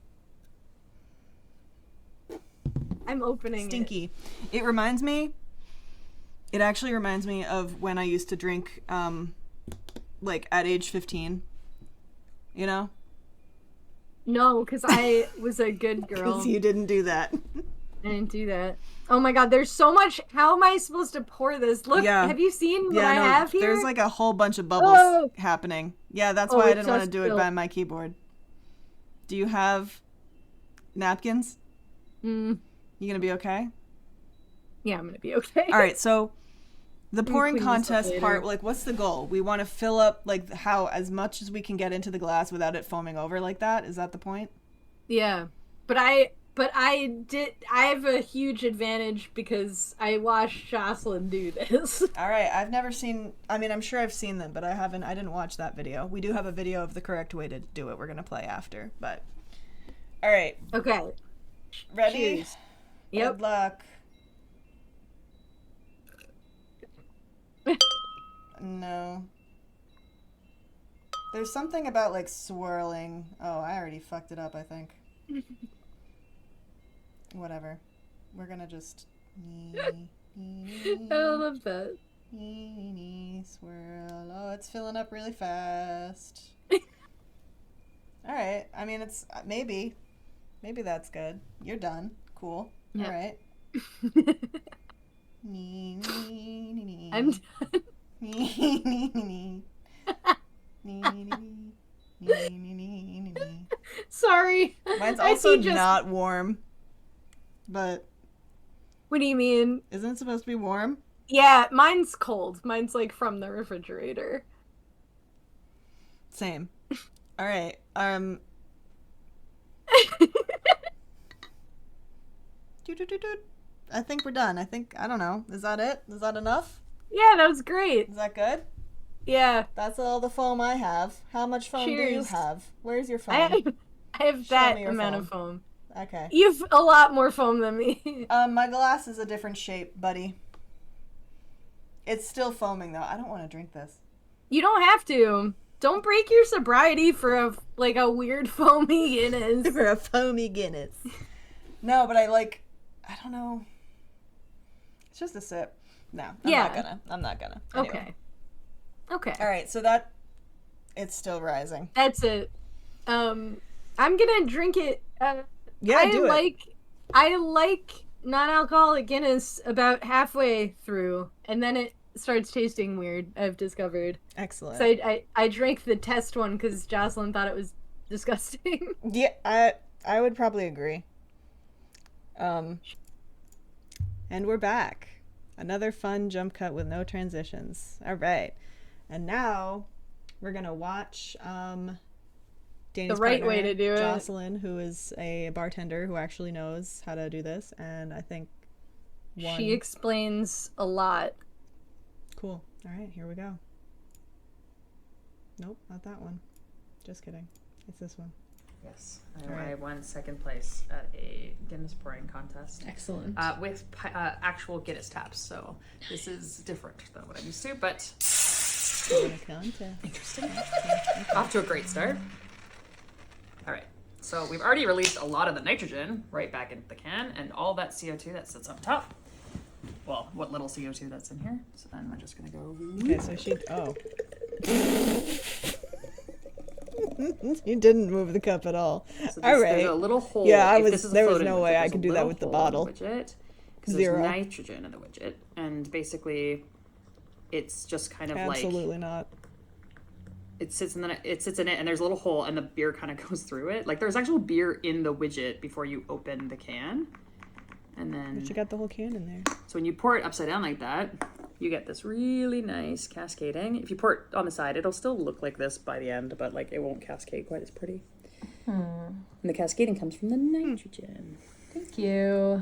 I'm opening Stinky. It reminds me, it actually reminds me of when I used to drink, like, at age 15. You know? No, because I was a good girl. Because you didn't do that. I didn't do that. Oh my god, there's so much. How am I supposed to pour this? Look, Yeah. have you seen what I have here? There's like a whole bunch of bubbles happening. Yeah, that's why I didn't want to do it by my keyboard. Do you have napkins? You gonna be okay? Yeah, I'm gonna be okay. All right, so the pouring clean this up contest later. part, like, what's the goal? We want to fill up, like, how as much as we can get into the glass without it foaming over like that. Is that the point? Yeah, but I have a huge advantage because I watched Jocelyn do this. All right, I've never seen. I mean, I'm sure I've seen them, but I didn't watch that video. We do have a video of the correct way to do it. We're gonna play after, but all right. Okay. Ready? Cheers. Yep. Good luck. No. There's something about, like, swirling. Oh, I already fucked it up, I think. Whatever. We're gonna just... I love that. Swirl. Oh, it's filling up really fast. Alright. I mean, it's... Maybe. Maybe that's good. You're done. Cool. Yeah. Alright. I'm done. Sorry. Mine's I also see just- not warm. But What do you mean? isn't it supposed to be warm? Yeah, mine's cold. Mine's like from the refrigerator. Same. All right. I think we're done. I don't know. Is that it? Is that enough? Yeah, that was great. Is that good? Yeah. That's all the foam I have. How much foam do you Cheers. have? Where's your foam? I have Show that me your amount foam. of foam. Okay. You've a lot more foam than me. My glass is a different shape, buddy. It's still foaming though. I don't want to drink this. You don't have to. Don't break your sobriety for a weird foamy Guinness. For a foamy Guinness. No, but I don't know. It's just a sip. No, I'm not gonna. Anyway. Okay. All right, so it's still rising. That's it. I'm gonna drink it. Yeah, do it. I like non-alcoholic Guinness about halfway through, and then it starts tasting weird. I've discovered. Excellent. So I drank the test one because Jocelyn thought it was disgusting. Yeah, I would probably agree. And we're back. Another fun jump cut with no transitions. All right. And now we're going to watch Dani's the right partner, way to do it. Jocelyn, who is a bartender who actually knows how to do this. And I think she explains a lot. Cool. All right, here we go. Nope, not that one. Just kidding. It's this one. Yes, I won second place at a Guinness pouring contest. Excellent. With actual Guinness taps, so this is different than what I'm used to, but interesting. Off to a great start. All right, so we've already released a lot of the nitrogen right back into the can, and all that CO2 that sits up top. Well, what little CO2 that's in here. So then we're just gonna go. Okay, so you didn't move the cup at all. So all right. There's a little hole. Yeah, If this is a there was floating no widget, way I there's could a do that little with the hole bottle. in the widget, 'cause Zero. there's nitrogen in the widget, and basically, it's just kind of Absolutely not. it sits in it, and there's a little hole, and the beer kind of goes through it. Like there's actual beer in the widget before you open the can, and then But you got the whole can in there. so when you pour it upside down like that, you get this really nice cascading. If you pour it on the side, it'll still look like this by the end, but like it won't cascade quite as pretty. And the cascading comes from the nitrogen. Thank you.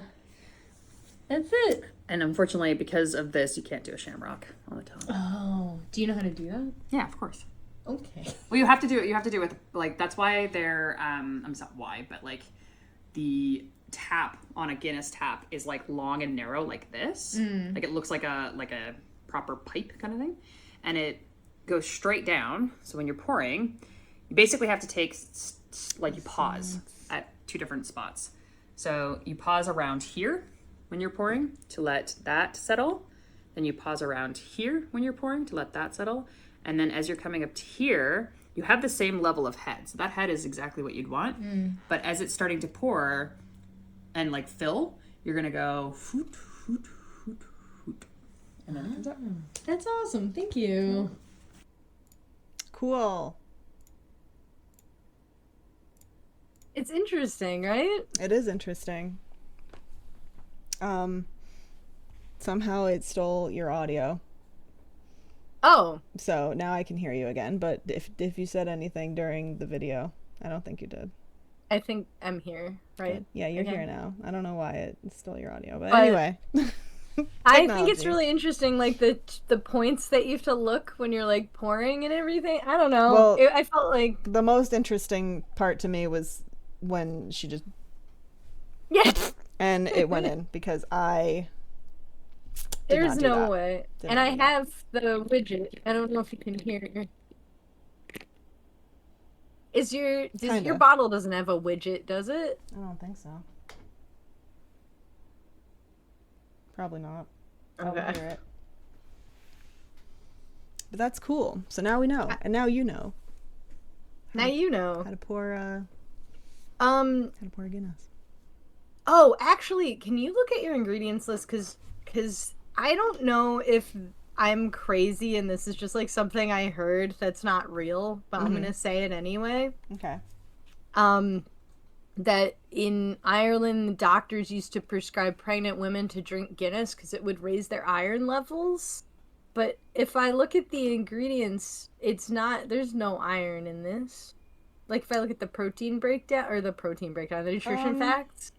That's it. And unfortunately, because of this, you can't do a shamrock on the top. Oh, do you know how to do that? Yeah, of course. Okay. Well, you have to do it. You have to do it with like that's why they're I'm not why, but like the tap on a Guinness tap is like long and narrow like this. Like it looks like a proper pipe kind of thing, and it goes straight down. So when you're pouring, you basically have to take like you pause at two different spots. So you pause around here when you're pouring to let that settle. Then you pause around here when you're pouring to let that settle. And then as you're coming up to here, you have the same level of head. So that head is exactly what you'd want. But as it's starting to pour and like fill, you're going to go hoot, hoot, hoot, hoot. And then it comes out. That's awesome. Thank you. Cool. It's interesting, right? It is interesting. Somehow it stole your audio. Oh, So now I can hear you again, but if you said anything during the video, I don't think you did. I think I'm here, right? Yeah, you're Okay. here now. I don't know why it stole your audio, but But- anyway. I think it's Technology. really interesting, like the points that you have to look when you're like pouring and everything. I don't know. Well- I felt like The most interesting part to me was when she just yeah, and it went in because I did there's not do no that. way. Did And not I do that. have the widget. I don't know if you can hear. Is your Kinda. bottle doesn't have a widget, does it? I don't think so. Probably not. Okay. I'll hear it. But that's cool. So now we know, and now you know Now you know. how to pour Guinness. Oh, actually, can you look at your ingredients list? Cause I don't know if I'm crazy and this is just like something I heard that's not real, but I'm gonna say it anyway. Okay. That in Ireland, the doctors used to prescribe pregnant women to drink Guinness because it would raise their iron levels. But if I look at the ingredients, there's no iron in this. Like if I look at the the nutrition facts.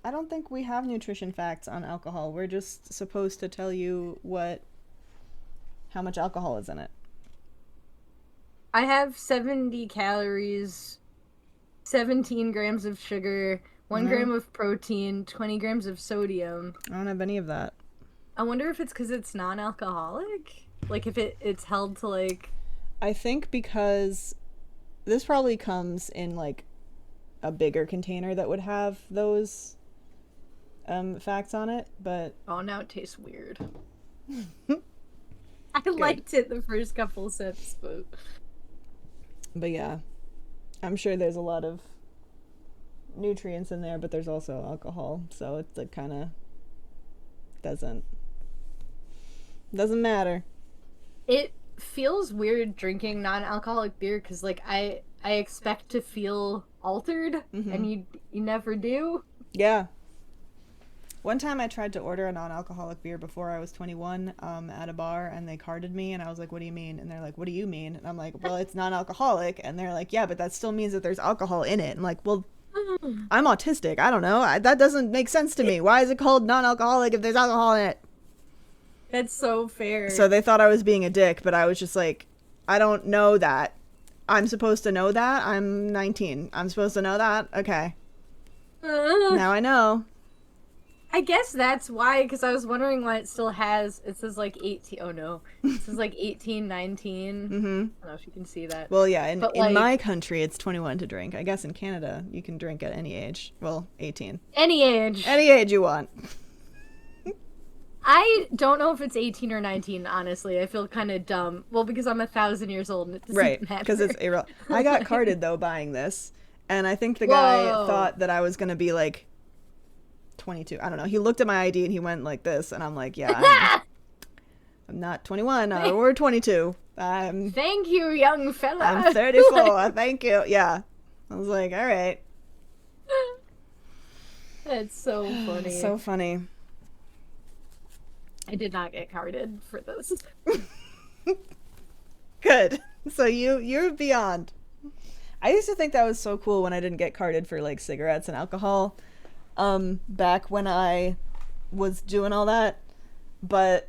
I don't think we have nutrition facts on alcohol. We're just supposed to tell you how much alcohol is in it. I have 70 calories, 17 grams of sugar, 1 gram of protein, 20 grams of sodium. I don't have any of that. I wonder if it's because it's non-alcoholic? Like if it's held to like... I think because this probably comes in like a bigger container that would have those facts on it, but Oh, now it tastes weird. I liked it the first couple sips, but... yeah, I'm sure there's a lot of nutrients in there, but there's also alcohol, so it's like kind of doesn't matter. It feels weird drinking non-alcoholic beer because like I expect to feel altered and you never do. Yeah. One time I tried to order a non-alcoholic beer before I was 21 at a bar, and they carded me, and I was like, what do you mean? And they're like, what do you mean? And I'm like, well, it's non-alcoholic. And they're like, yeah, but that still means that there's alcohol in it. I'm like, well, I'm autistic. I don't know. That doesn't make sense to me. Why is it called non-alcoholic if there's alcohol in it? That's so fair. So they thought I was being a dick, but I was just like, I don't know that. I'm supposed to know that? I'm 19. I'm supposed to know that? Okay. Now I know. I guess that's why, because I was wondering why it says like 18. Oh no. It says like 18, 19. I don't know if you can see that. Well, yeah, in But, my country, it's 21 to drink. I guess in Canada, you can drink at any age. Well, 18. Any age. Any age you want. I don't know if it's 18 or 19, honestly. I feel kind of dumb. Well, because I'm 1,000 years old and it doesn't Right, matter. because it's irrelevant. I got carded, though, buying this, and I think the guy Whoa. thought that I was going to be, like, 22. I don't know. He looked at my ID and he went like this, and I'm like, yeah, I'm not 21 or 22. Thank you, young fella. I'm 34. Thank you. Yeah. I was like, all right. That's so funny. So funny. I did not get carded for this. Good. So you're beyond. I used to think that was so cool when I didn't get carded for like cigarettes and alcohol. Back when I was doing all that. But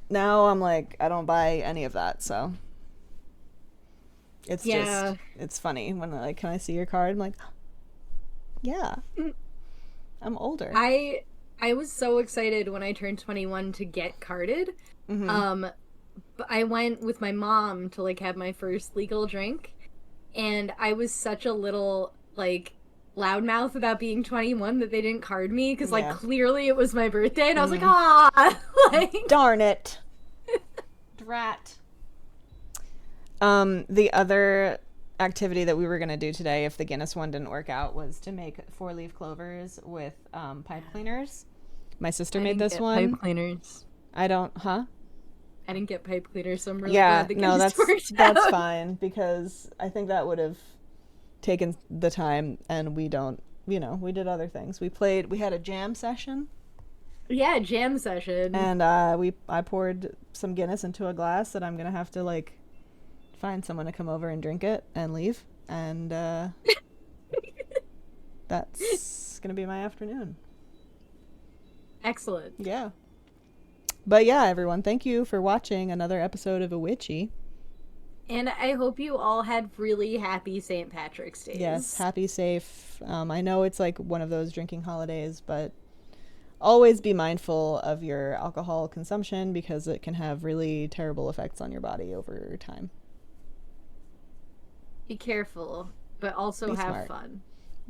now I'm like, I don't buy any of that, so it's just, it's funny when they're like, can I see your card? I'm like, yeah, I'm older. I was so excited when I turned 21 to get carded. But I went with my mom to like have my first legal drink, and I was such a little like loudmouth about being 21 that they didn't card me because like clearly it was my birthday, and I was like, ah, like darn it. Drat. The other activity that we were going to do today, if the Guinness one didn't work out, was to make 4-leaf clovers with pipe cleaners. My sister made this one. Pipe cleaners. I didn't get pipe cleaners, so I'm really glad the Guinness worked out. That's fine, because I think that would have taken the time, and we don't, we did other things. We had a jam session. Yeah, jam session. And I poured some Guinness into a glass that I'm gonna have to like find someone to come over and drink it and leave, and that's gonna be my afternoon. Excellent. Yeah. But yeah, everyone, thank you for watching another episode of IWICCI. And I hope you all had really happy St. Patrick's Days. Yes, happy, safe. I know it's like one of those drinking holidays, but always be mindful of your alcohol consumption because it can have really terrible effects on your body over time. Be careful, but also have smart. fun.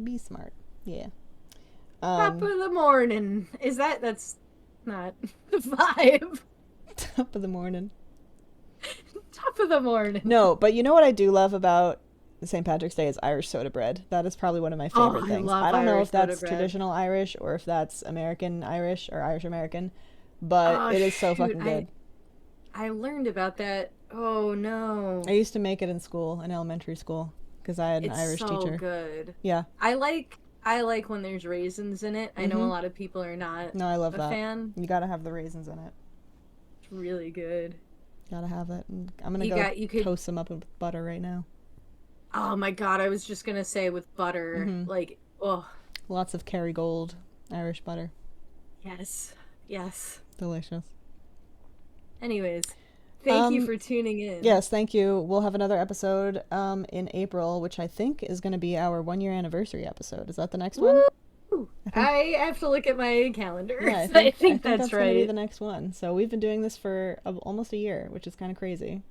Be smart. Yeah. Top of the morning. That's not the vibe. Top of the morning. Top of the morning. No, but you know what I do love about St. Patrick's Day is Irish soda bread. That is probably one of my favorite things. I don't know if that's traditional Irish or if that's American Irish or Irish American, but it is so fucking good. I learned about that. Oh no. I used to make it in school, in elementary school, because I had an Irish teacher. It's so good. Yeah. I like when there's raisins in it. I know a lot of people are not. No, I love that. Fan. You gotta have the raisins in it. It's really good. Gotta have it. I'm gonna toast them up with butter right now. Oh my god, I was just gonna say with butter, like, oh. Lots of Kerrygold Irish butter. Yes. Delicious. Anyways, thank you for tuning in. Yes, thank you. We'll have another episode in April, which I think is going to be our 1-year anniversary episode. Is that the next one? I have to look at my calendar. Yeah, I think that's right. Going to be the next one. So we've been doing this for almost a year, which is kind of crazy.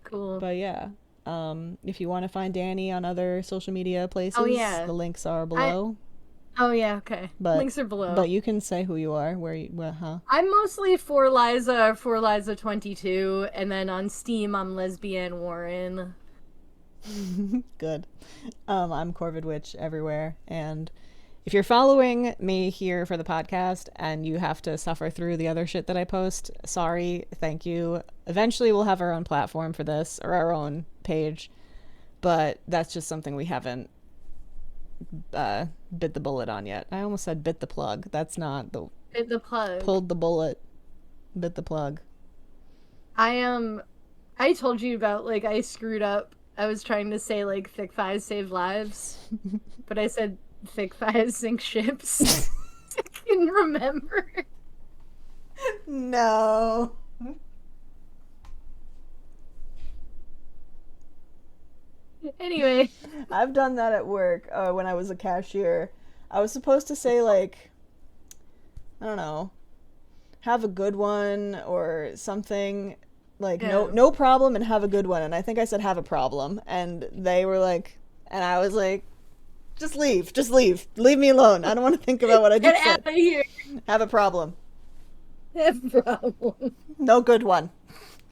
Cool. But yeah. If you want to find Dani on other social media places, the links are below. Okay. Links are below. But you can say who you are, I'm mostly for Liza 22, and then on Steam I'm Lesbian Warren. Good. I'm Corvid Witch everywhere, and if you're following me here for the podcast and you have to suffer through the other shit that I post, sorry, thank you. Eventually we'll have our own platform for this, or our own page, but that's just something we haven't bit the bullet on yet. I almost said bit the plug. That's not the... Bit the plug. Pulled the bullet. Bit the plug. I told you about, like, I screwed up. I was trying to say, like, thick thighs save lives, but I said thick thighs sink ships. I can remember. No. Anyway. I've done that at work when I was a cashier. I was supposed to say, like, I don't know, have a good one or something. Like, no problem and have a good one. And I think I said have a problem. And they were like, and I was like, just leave. Leave me alone. I don't want to think about what I just said. Get out of here. Have a problem. Have a problem. No good one.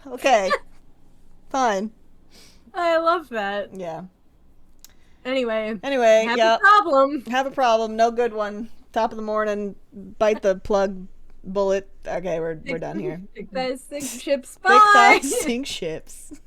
Okay. Fine. I love that. Yeah. Anyway, have a problem. Have a problem. No good one. Top of the morning. Bite the plug. Bullet. Okay, we're done here. Thick thighs, sink ships. Thick Bye. thighs sink ships.